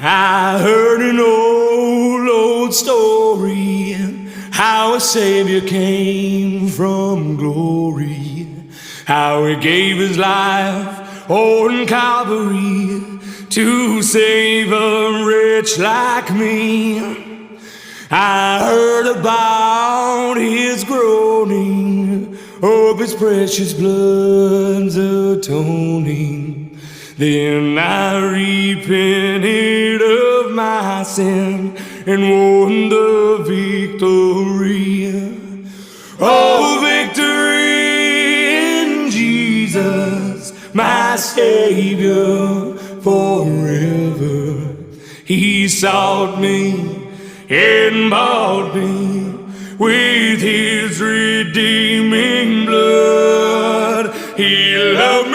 I heard an old story, how a Savior came from glory, how he gave his life on Calvary to save a wretch like me. I heard about his groaning, of his precious blood's atoning. Then I repented of my sin and won the victory. Oh, victory in Jesus, my Savior forever. He sought me and bought me with his redeeming blood. He loved me